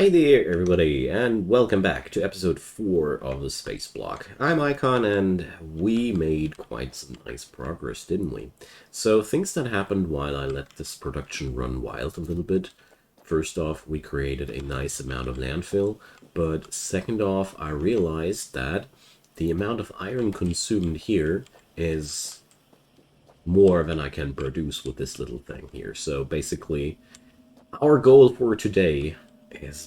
Hi there, everybody, and welcome back to episode 4 of the Spaceblock. I'm Icon, and we made quite some nice progress, didn't we? So, things that happened while I let this production run wild a little bit. First off, we created a nice amount of landfill, but second off, I realized that the amount of iron consumed here is more than I can produce with this little thing here. So, basically, our goal for today is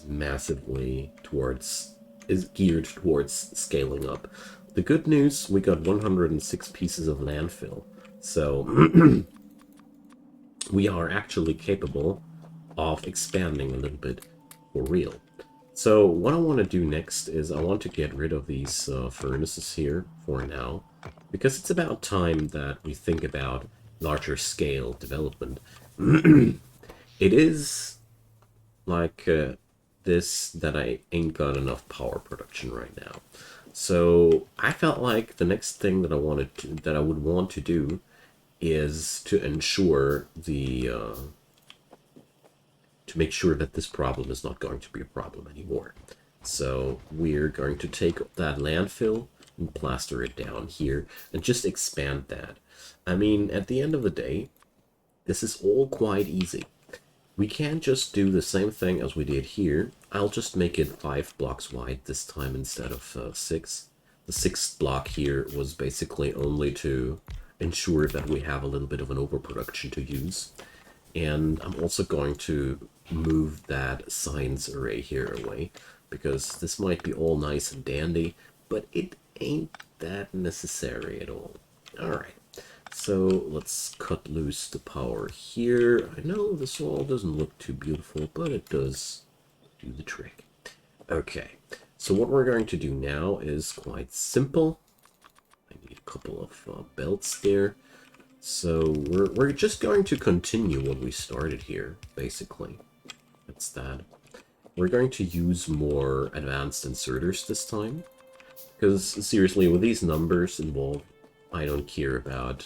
geared towards scaling up. The good news, we got 106 pieces of landfill, so we are actually capable of expanding a little bit for real. So what I want to do next is I want to get rid of these furnaces here for now, because it's about time that we think about larger scale development. It is like this that I ain't got enough power production right now. So I felt like the next thing that I would want to do is to ensure to make sure that this problem is not going to be a problem anymore. So we're going to take that landfill and plaster it down here and just expand that. I mean, at the end of the day, this is all quite easy. We can just do the same thing as we did here. I'll just make it 5 blocks wide this time instead of 6. The 6th block here was basically only to ensure that we have a little bit of an overproduction to use. And I'm also going to move that science array here away, because this might be all nice and dandy, but it ain't that necessary at all. Alright. So let's cut loose the power here. I know this all doesn't look too beautiful, but it does do the trick. Okay, so what we're going to do now is quite simple. I need a couple of belts there. So we're just going to continue what we started here, basically. That's that. We're going to use more advanced inserters this time, because seriously, with these numbers involved, I don't care about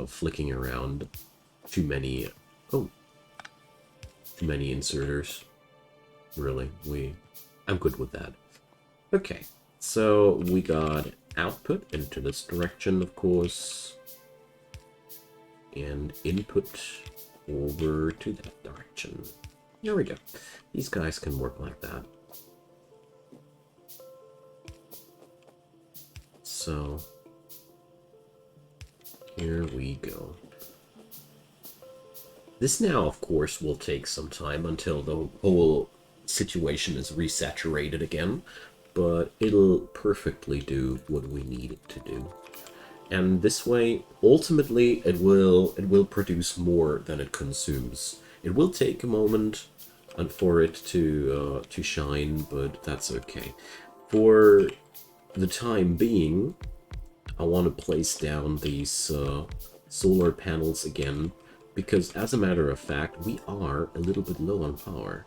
flicking around too many inserters. Really, I'm good with that. Okay, so we got output into this direction, of course, and input over to that direction. There we go. These guys can work like that. So here we go. This now, of course, will take some time until the whole situation is resaturated again, but it'll perfectly do what we need it to do. And this way, ultimately, it will produce more than it consumes. It will take a moment and for it to shine, but that's okay. For the time being, I want to place down these solar panels again, because as a matter of fact, we are a little bit low on power.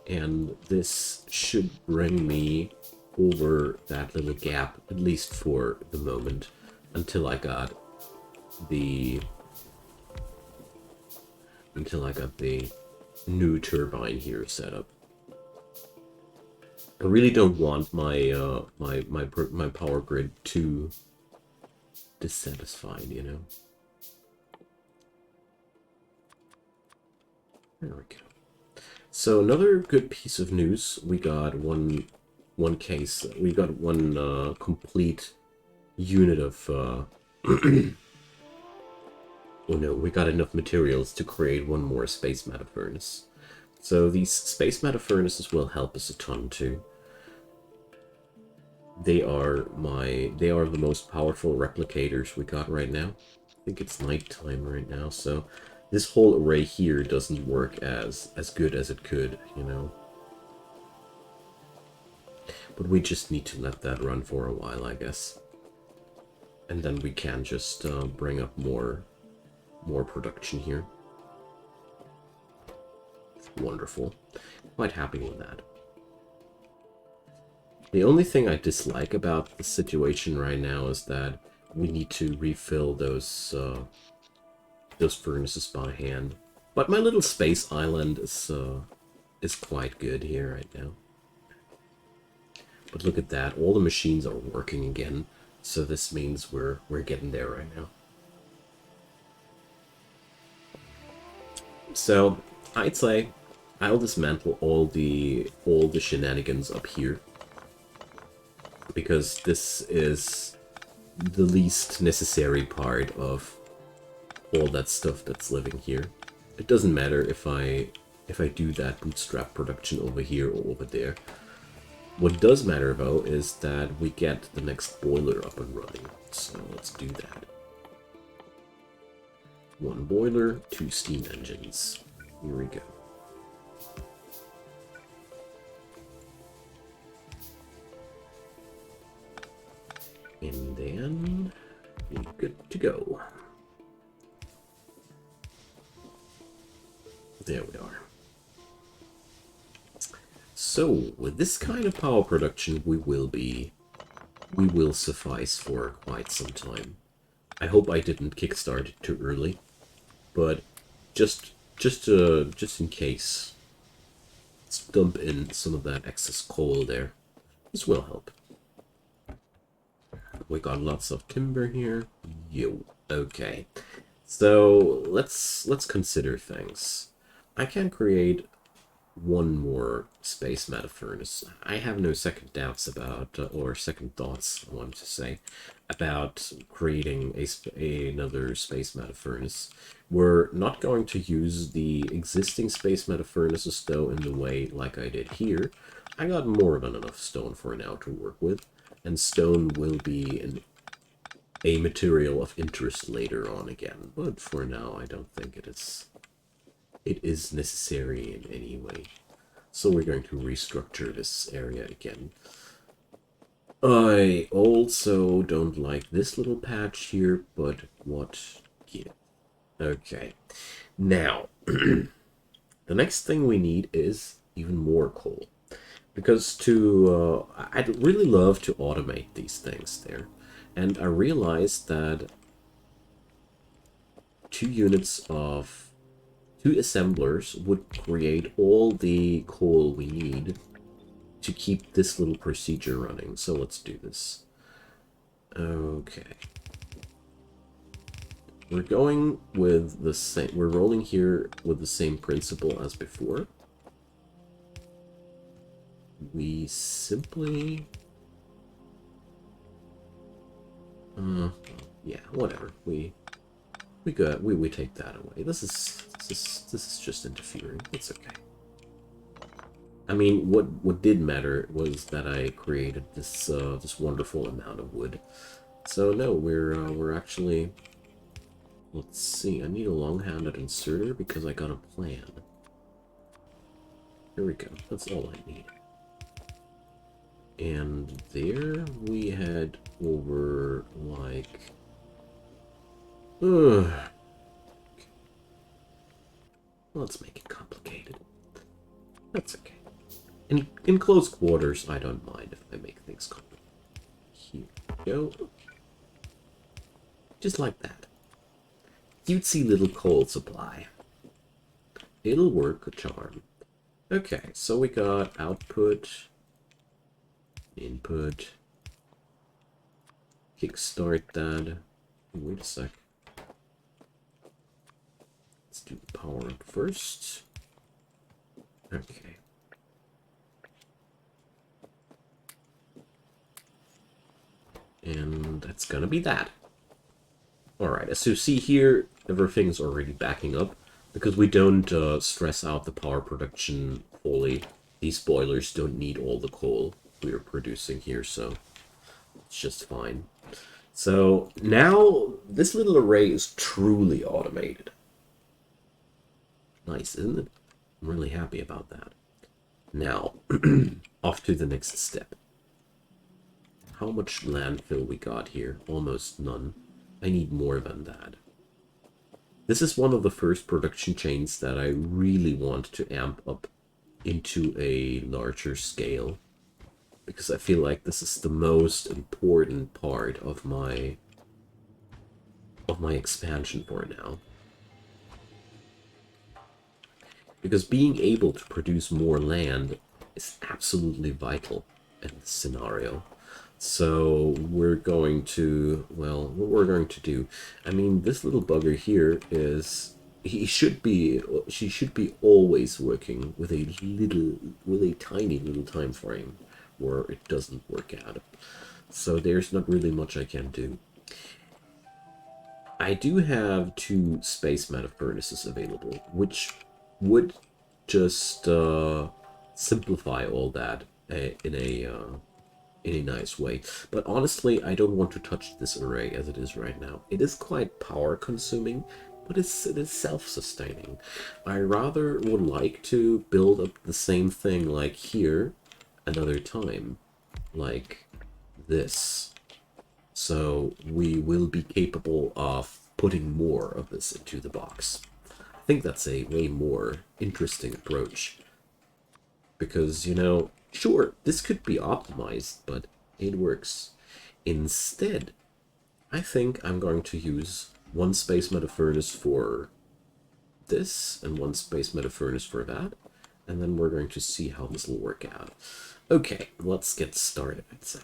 And this should bring me over that little gap, at least for the moment, until I got the new turbine here set up. I really don't want my power grid too dissatisfied, you know. There we go. So another good piece of news: we got one complete unit of oh no, we got enough materials to create one more space matter furnace. So these space matter furnaces will help us a ton too. They are the most powerful replicators we got right now. I think it's nighttime right now, so this whole array here doesn't work as good as it could, you know. But we just need to let that run for a while, I guess. And then we can just bring up more production here. Wonderful. Quite happy with that. The only thing I dislike about the situation right now is that we need to refill those furnaces by hand. But my little space island is quite good here right now. But look at that, all the machines are working again, so this means we're getting there right now. So I'd say I'll dismantle all the shenanigans up here, because this is the least necessary part of all that stuff that's living here. It doesn't matter if I do that bootstrap production over here or over there. What does matter though is that we get the next boiler up and running. So let's do that. 1 boiler, 2 steam engines. Here we go. And then we're good to go. There we are. So with this kind of power production, we will suffice for quite some time. I hope I didn't kickstart it too early, but just in case, let's dump in some of that excess coal there. This will help. We got lots of timber here. Yo, okay. So let's consider things. I can create one more space matter furnace. I have no second doubts about, or second thoughts, I wanted to say, about creating another space matter furnace. We're not going to use the existing space matter furnaces though in the way like I did here. I got more than enough stone for now to work with, and stone will be a material of interest later on again, but for now I don't think it is necessary in any way. So we're going to restructure this area again. I also don't like this little patch here, but what gives? Okay. Now, the next thing we need is even more coal. Because I'd really love to automate these things there. And I realized that 2 assemblers would create all the coal we need to keep this little procedure running. So let's do this. Okay. We're going with the same, we're rolling here with the same principle as before. We simply... yeah, whatever. We take that away. This is just interfering. It's okay. I mean, what did matter was that I created this this wonderful amount of wood. So no, we're actually... Let's see. I need a long-handed inserter because I got a plan. Here we go. That's all I need. And there we head over like... Let's make it complicated. That's okay. In close quarters, I don't mind if I make things complicated. Here we go. Just like that. Cutesy little coal supply. It'll work a charm. Okay, so we got output, input, kickstart that. Wait a sec. Let's do the power up first. Okay. And that's gonna be that. Alright, as you see here, everything's already backing up. Because we don't stress out the power production fully, these boilers don't need all the coal we are producing here, so it's just fine. So now this little array is truly automated. Nice, isn't it? I'm really happy about that. Now, off to the next step. How much landfill we got here? Almost none. I need more than that. This is one of the first production chains that I really want to amp up into a larger scale. Because I feel like this is the most important part of my expansion for now. Because being able to produce more land is absolutely vital in this scenario. So we're going to, well, what we're going to do, I mean, this little bugger here is, she should be always working with a tiny little time frame where it doesn't work out. So there's not really much I can do. I do have 2 space meta furnaces available, which would just simplify all that in a nice way. But honestly, I don't want to touch this array as it is right now. It is quite power consuming, but it is self-sustaining. I rather would like to build up the same thing like here another time, like this. So we will be capable of putting more of this into the box. I think that's a way more interesting approach. Because, you know, sure, this could be optimized, but it works. Instead, I think I'm going to use 1 space meta furnace for this and 1 space meta furnace for that. And then we're going to see how this will work out. Okay, let's get started, I'd say.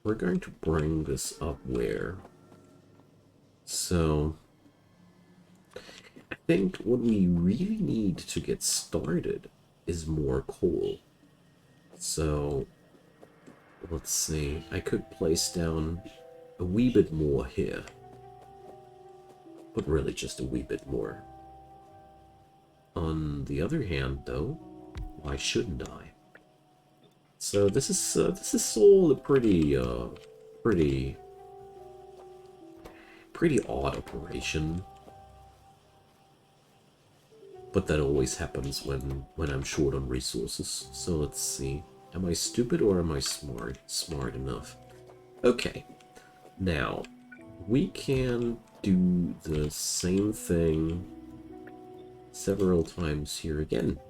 We're going to bring this up where? So, I think what we really need to get started is more coal. So, let's see. I could place down a wee bit more here. But really just a wee bit more. On the other hand, though, why shouldn't I? So this is all a pretty odd operation. But that always happens when I'm short on resources. So let's see. Am I stupid or am I smart? Smart enough. Okay. Now, we can do the same thing several times here again.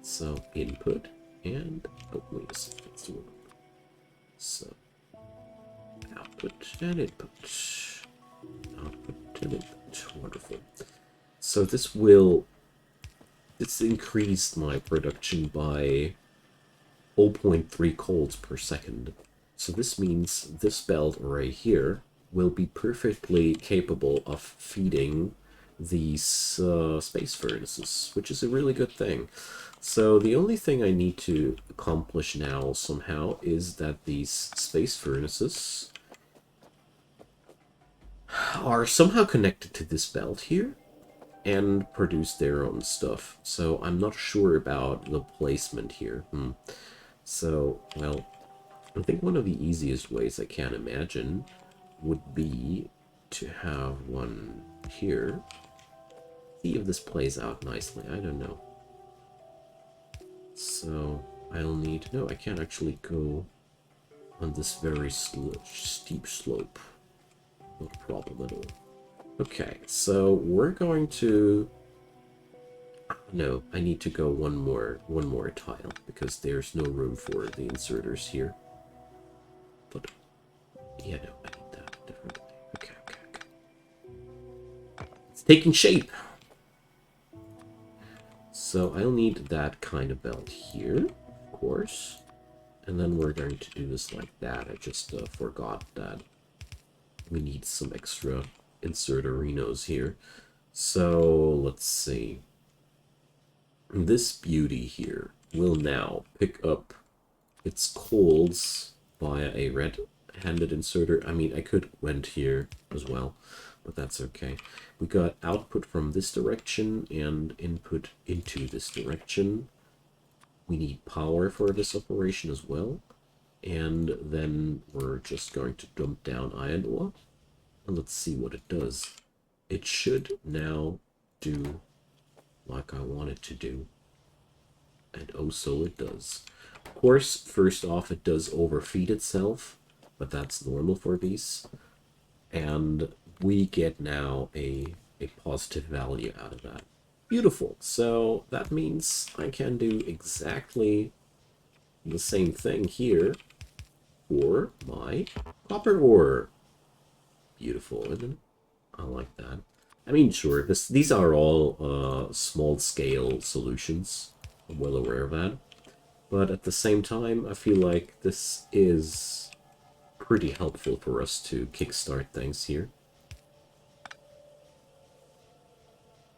So input and wait a second. So output and input. Output and input. Wonderful. So this increased my production by 0.3 coals per second. So this means this belt array here will be perfectly capable of feeding these space furnaces, which is a really good thing. So the only thing I need to accomplish now somehow is that these space furnaces are somehow connected to this belt here and produce their own stuff. So I'm not sure about the placement here. So, well, I think one of the easiest ways I can imagine would be to have one here. See if this plays out nicely. I don't know. So I'll need... No, I can't actually go on this very steep slope. Not a problem at all. Okay, so we're going to... No, I need to go one more tile, because there's no room for the inserters here. But, yeah, no, I need that differently. Okay. It's taking shape! So I'll need that kind of belt here, of course. And then we're going to do this like that. I just forgot that we need some extra inserterinos here. So let's see. This beauty here will now pick up its coals via a red-handed inserter. I mean, I could went here as well, but that's okay. We got output from this direction and input into this direction. We need power for this operation as well. And then we're just going to dump down iron ore. And let's see what it does. It should now do like I want it to do. And oh, so it does. Of course, first off, it does overfeed itself, but that's normal for these. And we get now a positive value out of that. Beautiful. So that means I can do exactly the same thing here for my copper ore. Beautiful, isn't it? I like that. I mean, sure, these are all small-scale solutions. I'm well aware of that. But at the same time, I feel like this is pretty helpful for us to kickstart things here.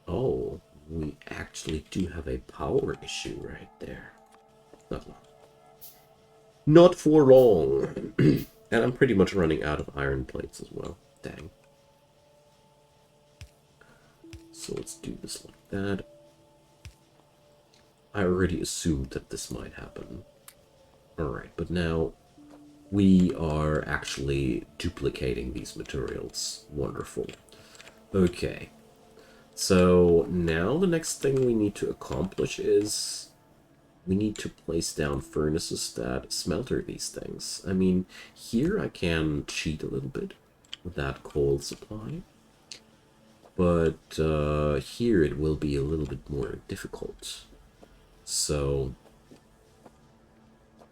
Oh, we actually do have a power issue right there. Not long. Not for long. And I'm pretty much running out of iron plates as well. Dang. So let's do this like that. I already assumed that this might happen. Alright, but now we are actually duplicating these materials. Wonderful. Okay. So now the next thing we need to accomplish is we need to place down furnaces that smelter these things. I mean, here I can cheat a little bit with that coal supply. But here it will be a little bit more difficult. So,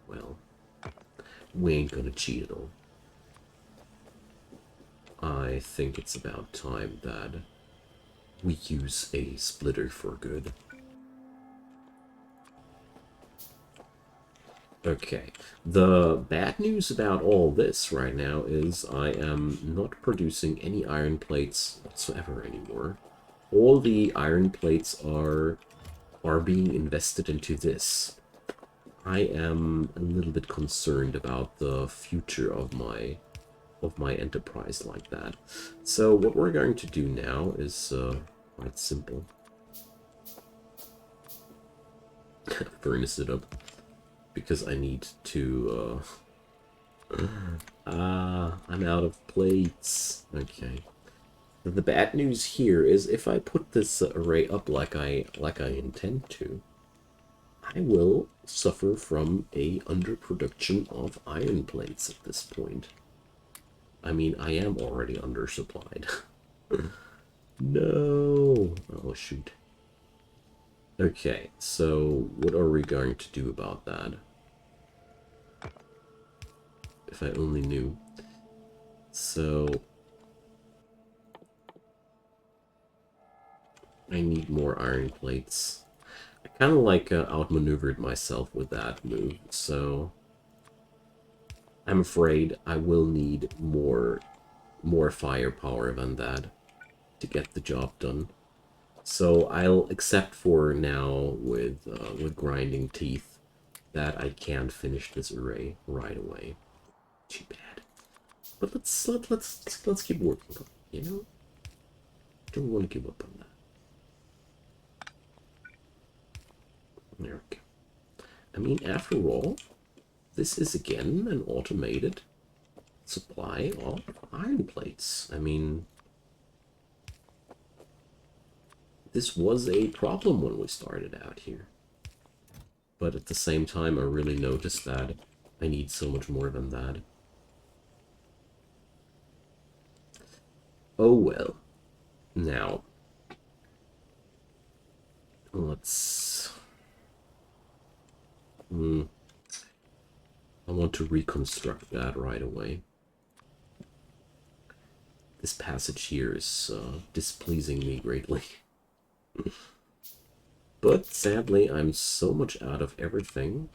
well, we ain't gonna cheat at all. I think it's about time that we use a splitter for good. Okay, the bad news about all this right now is I am not producing any iron plates whatsoever anymore. All the iron plates are being invested into this. I am a little bit concerned about the future of my enterprise like that. So what we're going to do now is quite simple. Furnace it up. Because I need to, I'm out of plates. Okay. The bad news here is if I put this array up like I intend to, I will suffer from a underproduction of iron plates at this point. I mean, I am already undersupplied. No! Oh, shoot. Okay, so what are we going to do about that? If I only knew. So I need more iron plates. I kind of like outmaneuvered myself with that move, so I'm afraid I will need more firepower than that to get the job done. So I'll accept for now with grinding teeth that I can't finish this array right away. Too bad. But let's keep working on it, you know? Don't want to give up on that. There we go. I mean, after all, this is again an automated supply of iron plates. I mean, this was a problem when we started out here. But at the same time, I really noticed that I need so much more than that. Oh well. Now, let's... I want to reconstruct that right away. This passage here is displeasing me greatly. But sadly, I'm so much out of everything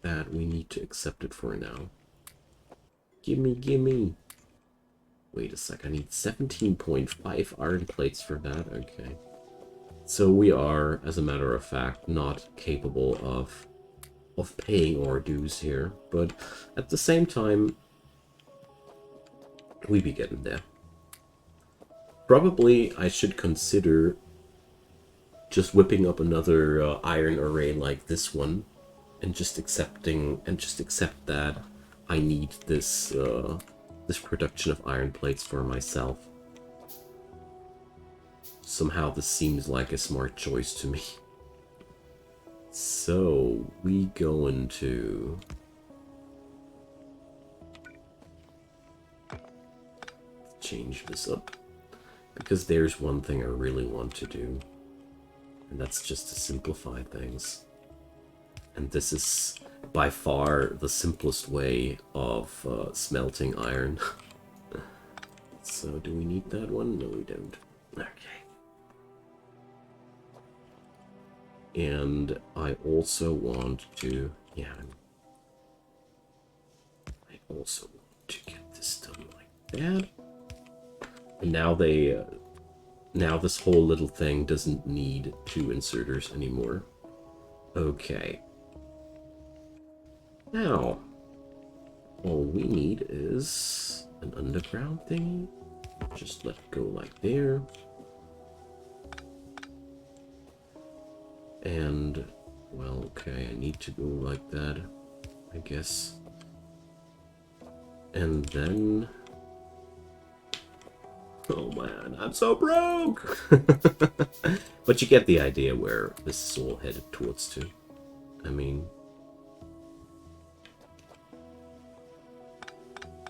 that we need to accept it for now. Gimme, gimme! Wait a sec, I need 17.5 iron plates for that? Okay. So we are, as a matter of fact, not capable of paying our dues here. But at the same time, we be getting there. Probably I should consider just whipping up another iron array like this one and just accept that I need this this production of iron plates for myself. Somehow this seems like a smart choice to me. So we going to change this up, because there's one thing I really want to do, and that's just to simplify things. And this is by far the simplest way of smelting iron. So do we need that one? No, we don't. Okay. And I also want to, yeah, I also want to get this done like that. And now now this whole little thing doesn't need 2 inserters anymore. Okay. Now, all we need is an underground thingy. Just let it go like there. And, well, okay, I need to go like that, I guess. And then... Oh man, I'm so broke! But you get the idea where this is all headed towards to. I mean...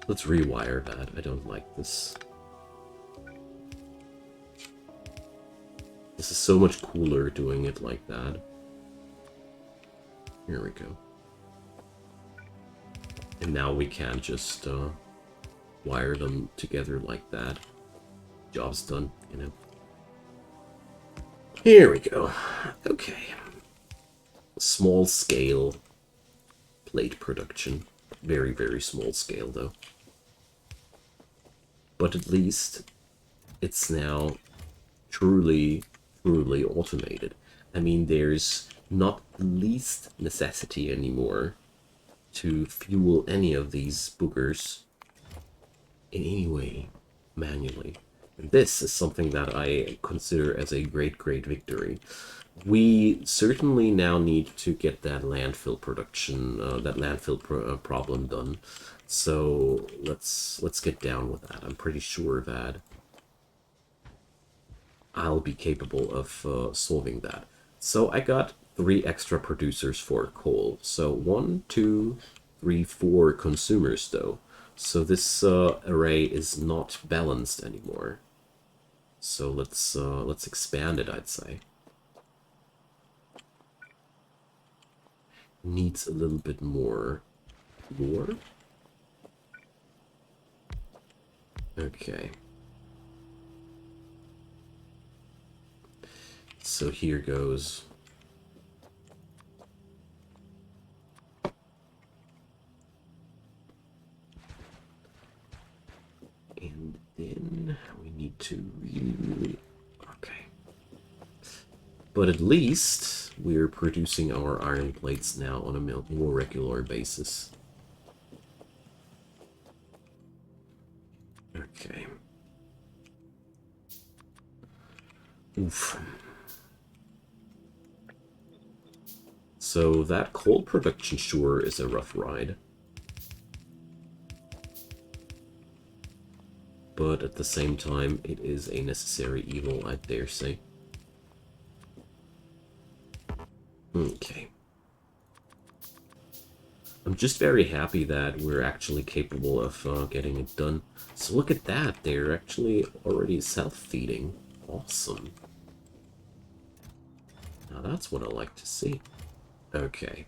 Let's rewire that. I don't like this. This is so much cooler doing it like that. Here we go. And now we can just wire them together like that. Job's done, you know. Here we go. Okay. Small scale plate production. Very, very small scale though. But at least it's now truly automated. I mean, there's not the least necessity anymore to fuel any of these boogers in any way manually. And this is something that I consider as a great victory. We certainly now need to get that landfill production, that landfill problem done. So let's get down with that. I'm pretty sure that I'll be capable of solving that. So I got 3 extra producers for coal. So 1, 2, 3, 4 consumers though. So this array is not balanced anymore. So let's expand it, I'd say. Needs a little bit more. Okay. So here goes. And then we need to really... Okay. But at least we're producing our iron plates now on a more regular basis. Okay. Oof. So that coal production sure is a rough ride. But at the same time, it is a necessary evil, I dare say. Okay. I'm just very happy that we're actually capable of getting it done. So look at that, they're actually already self-feeding. Awesome. Now that's what I like to see. Okay.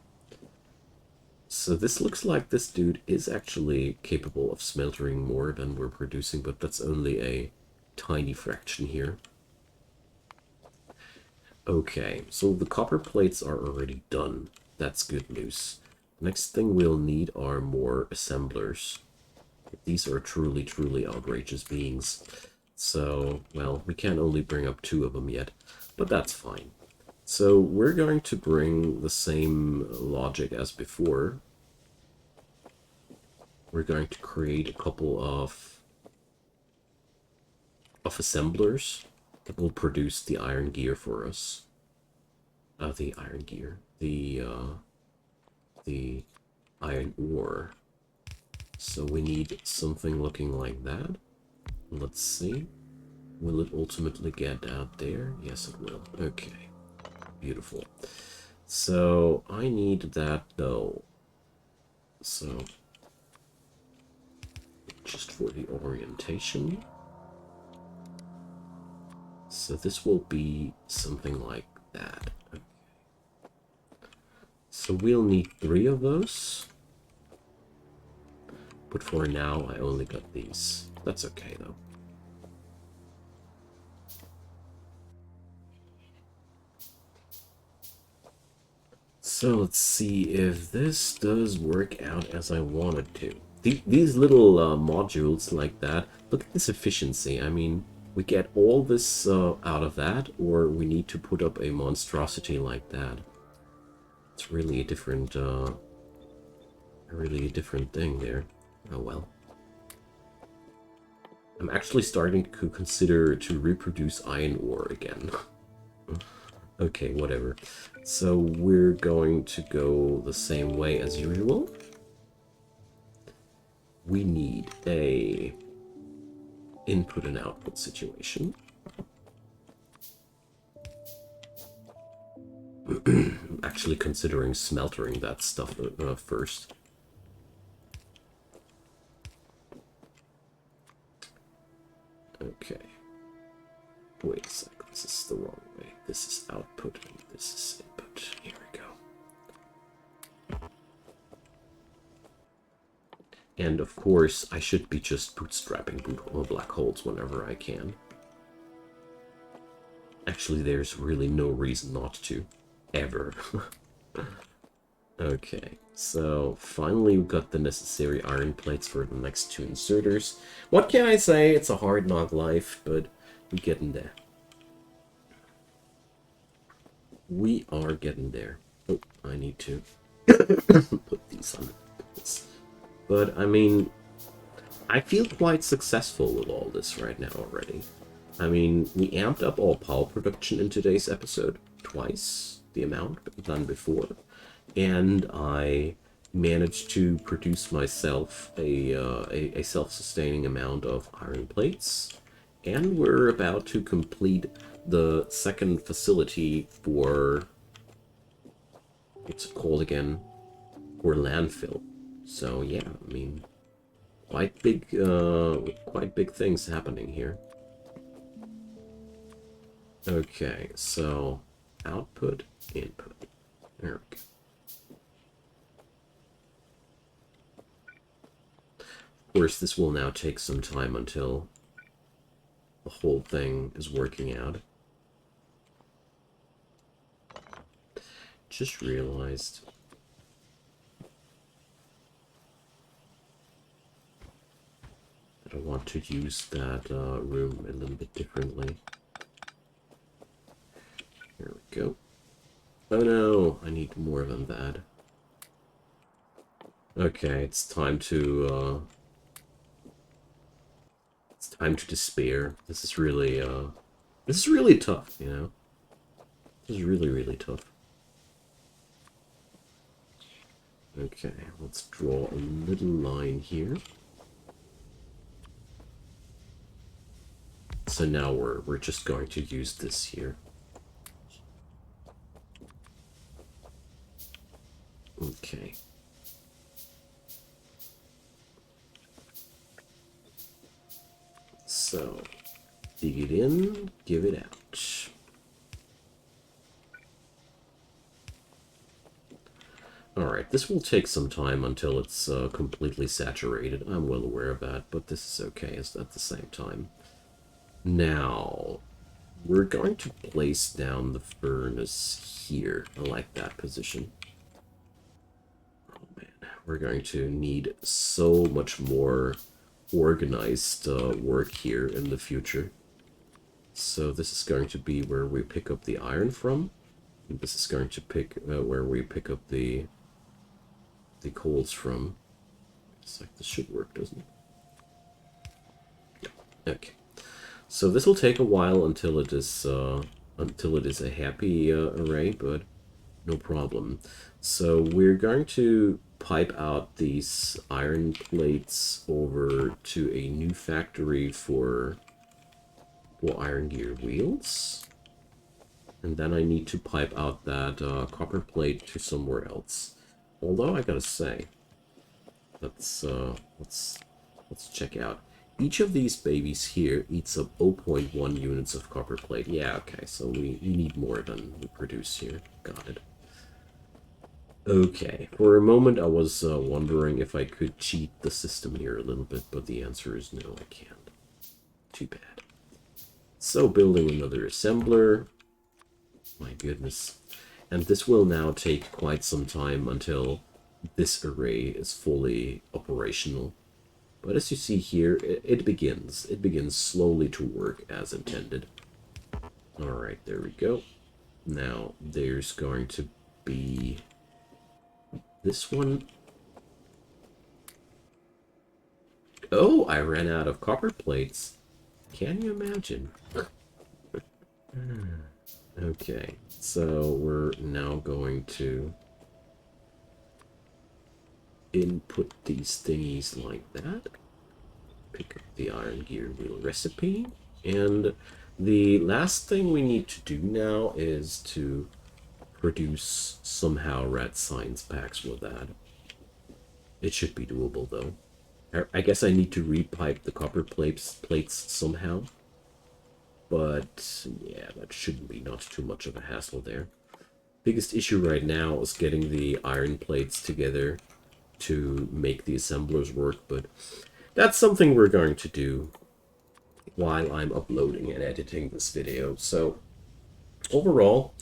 So this looks like this dude is actually capable of smeltering more than we're producing, but that's only a tiny fraction here. Okay, so the copper plates are already done. That's good news. Next thing we'll need are more assemblers. These are truly outrageous beings. So, well, we can't only bring up 2 of them yet, but that's fine. So we're going to bring the same logic as before. We're going to create a couple of assemblers that will produce the iron gear for us. The iron gear. The iron ore. So we need something looking like that. Let's see. Will it ultimately get out there? Yes, it will. Okay. Beautiful. So I need that though. So just for the orientation. So this will be something like that. Okay. So we'll need 3 of those. But for now, I only got these. That's okay though. So let's see if this does work out as I want it to. These little modules like that, look at this efficiency. I mean, we get all this out of that, or we need to put up a monstrosity like that. It's really a different thing there. Oh well. I'm actually starting to consider to reproduce iron ore again. Okay, whatever. So we're going to go the same way as usual. We need a input and output situation. Actually considering smeltering that stuff first. Okay. Wait a sec, this is the wrong way. This is output and this is input. Here we go. And of course, I should be just bootstrapping black holes whenever I can. Actually, there's really no reason not to. Ever. Okay, so finally we got the necessary iron plates for the next two inserters. What can I say? It's a hard knock life, but we're getting there. We are getting there. Oh, I need to put these on this. But, I mean, I feel quite successful with all this right now already. I mean, we amped up all power production in today's episode. Twice the amount than before. And I managed to produce myself a self-sustaining amount of iron plates. And we're about to complete the second facility for, what's it called again? For landfill. So yeah, I mean, quite big things happening here. Okay, so output, input. There we go. Of course, this will now take some time until the whole thing is working out. Just realized that I want to use that room a little bit differently. Here we go. Oh no, I need more than that. Okay, it's time to despair. This is really tough, you know? This is really, really tough. Okay, let's draw a little line here. So now we're just going to use this here. Okay. So, dig it in, give it out. Alright, this will take some time until it's completely saturated. I'm well aware of that, but this is okay at the same time. Now, we're going to place down the furnace here. I like that position. Oh man, we're going to need so much more organized work here in the future. So this is going to be where we pick up the iron from. And this is going to pick where we pick up the coals from. It's like this should work, doesn't it? Yeah. Okay. So this will take a while until it is a happy array, but no problem. So we're going to pipe out these iron plates over to a new factory for iron gear wheels. And then I need to pipe out that copper plate to somewhere else. Although I gotta say, let's check out. Each of these babies here eats up 0.1 units of copper plate. Yeah, okay, so we need more than we produce here. Got it. Okay, for a moment I was wondering if I could cheat the system here a little bit, but the answer is no, I can't. Too bad. So building another assembler. My goodness. And this will now take quite some time until this array is fully operational. But as you see here, it begins. It begins slowly to work as intended. Alright, there we go. Now, there's going to be this one. Oh, I ran out of copper plates. Can you imagine? Okay, so we're now going to input these thingies like that. Pick up the iron gear wheel recipe. And the last thing we need to do now is to produce somehow red science packs with that. It should be doable though. I guess I need to repipe the copper plates somehow. But yeah, that shouldn't be not too much of a hassle there. Biggest issue right now is getting the iron plates together to make the assemblers work, but that's something we're going to do while I'm uploading and editing this video. So overall,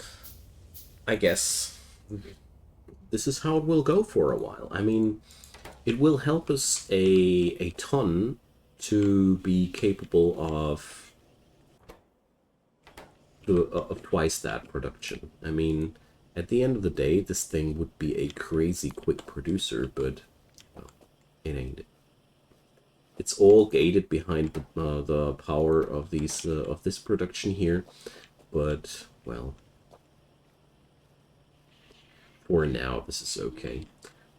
I guess this is how it will go for a while. I mean, it will help us a ton to be capable of twice that production. I mean, at the end of the day, this thing would be a crazy quick producer, but well, it ain't. It's all gated behind the power of these of this production here, but well, for now this is okay.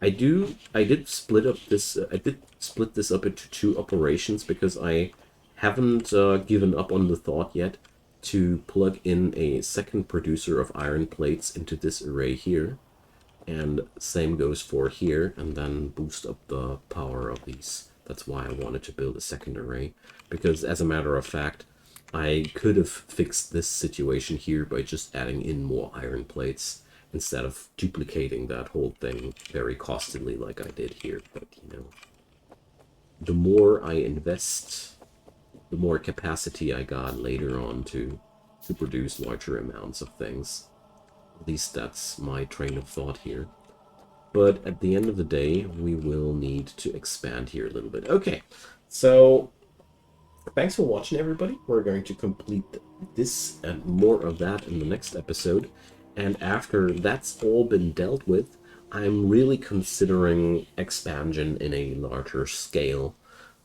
I did split this up into two operations because I haven't given up on the thought yet to plug in a second producer of iron plates into this array here, and same goes for here, and then boost up the power of these. That's why I wanted to build a second array, because as a matter of fact, I could have fixed this situation here by just adding in more iron plates instead of duplicating that whole thing very costly like I did here. But you know, the more I invest, the more capacity I got later on to produce larger amounts of things. At least that's my train of thought here. But at the end of the day, we will need to expand here a little bit. Okay, so thanks for watching, everybody. We're going to complete this and more of that in the next episode. And after that's all been dealt with, I'm really considering expansion in a larger scale,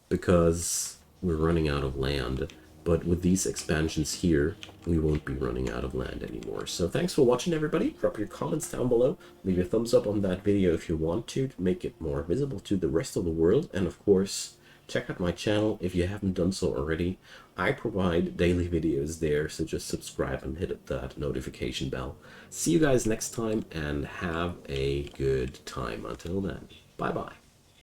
because we're running out of land. But with these expansions here, we won't be running out of land anymore. So thanks for watching, everybody. Drop your comments down below. Leave a thumbs up on that video if you want to make it more visible to the rest of the world. And of course, check out my channel if you haven't done so already. I provide daily videos there, so just subscribe and hit that notification bell. See you guys next time, and have a good time. Until then, bye-bye.